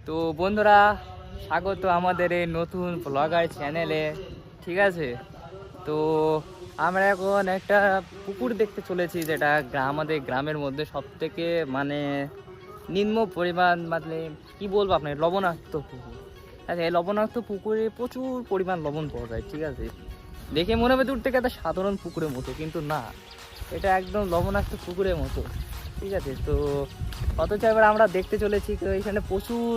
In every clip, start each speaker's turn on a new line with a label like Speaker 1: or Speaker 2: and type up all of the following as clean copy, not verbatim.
Speaker 1: তো বন্ধুরা, স্বাগত আমাদের এই নতুন ব্লগার চ্যানেলে। ঠিক আছে, তো আমরা এখন একটা পুকুর দেখতে চলেছি, যেটা আমাদের গ্রামের মধ্যে সব থেকে মানে নিম্ন পরিমাণ, মানে কি বলবো আপনার, লবণাক্ত পুকুর। আচ্ছা, এই লবণাক্ত পুকুরে প্রচুর পরিমাণ লবণ পাওয়া যায়। ঠিক আছে, দেখে মনে হবে দূর থেকে একটা সাধারণ পুকুরের মতো, কিন্তু না, এটা একদম লবণাক্ত পুকুরের মতো। ঠিক আছে, তো অথচ এবার আমরা দেখতে চলেছি তো এখানে প্রচুর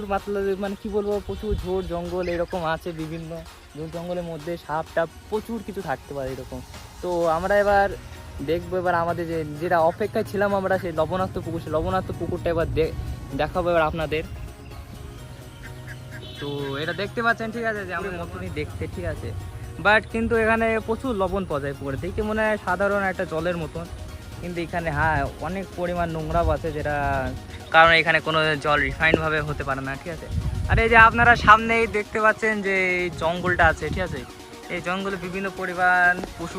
Speaker 1: মানে কি বলবো, প্রচুর ঝোড় জঙ্গল এরকম আছে, বিভিন্ন ঝোড় জঙ্গলের মধ্যে সাপ টাপ প্রচুর কিছু থাকতে পারে এরকম। তো আমরা এবার দেখবো, এবার আমাদের যেটা অপেক্ষায় ছিলাম আমরা, সেই লবণাক্ত পুকুর, সেই লবণাক্ত পুকুরটা এবার দেখাবো এবার আপনাদের। তো এটা দেখতে পাচ্ছেন, ঠিক আছে, যে আমাদের মতনই দেখতে। ঠিক আছে, বাট কিন্তু এখানে প্রচুর লবণ পাওয়া যায় পুকুরে, দেখে মনে হয় সাধারণ একটা জলের মতন, কিন্তু এখানে হ্যাঁ অনেক পরিমাণ নোংরাও আছে, যেটা কারণ এখানে কোনো জল রিফাইন্ডভাবে হতে পারে না। ঠিক আছে, আর এই যে আপনারা সামনেই দেখতে পাচ্ছেন যে এই জঙ্গলটা আছে। ঠিক আছে, এই জঙ্গলে বিভিন্ন পরিমাণ পশু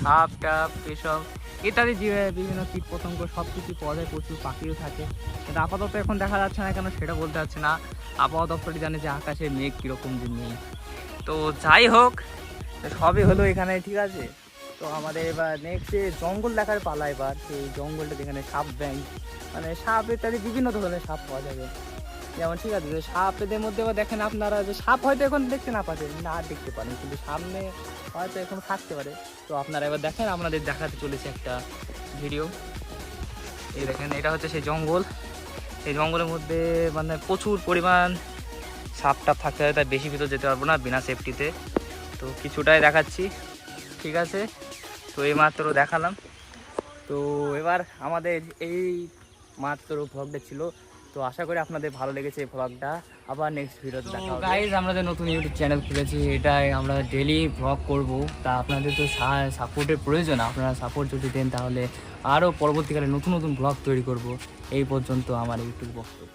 Speaker 1: সাপ টাপ এসব ইত্যাদি বিভিন্ন কীট পতঙ্গ সব কিছু পাওয়া যায়, প্রচুর পাখিও থাকে, কিন্তু আপাতত এখন দেখা যাচ্ছে না কেন সেটা বলতে পারছে না। আবহাওয়া দপ্তরই জানে যে আকাশে মেঘ কীরকম দিন নেই। তো যাই হোক, সবই হলো এখানে। ঠিক আছে, তো আমাদের এবার নেক্সট জঙ্গল দেখার পালা। এবার সেই জঙ্গলটা যেখানে সাপ ব্যাং, মানে সাপ ইত্যাদি বিভিন্ন ধরনের সাপ পাওয়া যাবে। যেমন ঠিক আছে, সাপেদের মধ্যে এবার দেখেন আপনারা যে সাপ হয়তো এখন দেখতে না পাচ্ছেন, না দেখতে পারেন, কিন্তু সামনে হয়তো এখন থাকতে পারে। তো আপনারা এবার দেখেন, আপনাদের দেখাতে চলেছে একটা ভিডিও। এই দেখেন, এটা হচ্ছে সেই জঙ্গল। এই জঙ্গলের মধ্যে মানে প্রচুর পরিমাণ সাপ টাপ থাকতে হয়, তাই বেশি ভিতর যেতে পারবো না বিনা সেফটিতে, তো কিছুটাই দেখাচ্ছি। ঠিক আছে, তো এই মাত্র দেখালাম। তো এবার আমাদের এই মাত্র ভ্লগটা ছিল, তো আশা করি আপনাদের ভালো লেগেছে এই ভ্লগটা। আবার নেক্সট ভিডিওতে দেখা হবে। গাইজ, আমরা যে নতুন ইউটিউব চ্যানেল খুলেছি, এটাই আমরা ডেলি ভ্লগ করব। তা আপনাদের তো সাপোর্টের প্রয়োজন, আপনারা সাপোর্ট যদি দেন তাহলে আরও পরবর্তীকালে নতুন নতুন ভ্লগ তৈরি করব। এই পর্যন্ত আমার ইউটিউব বক্তব্য।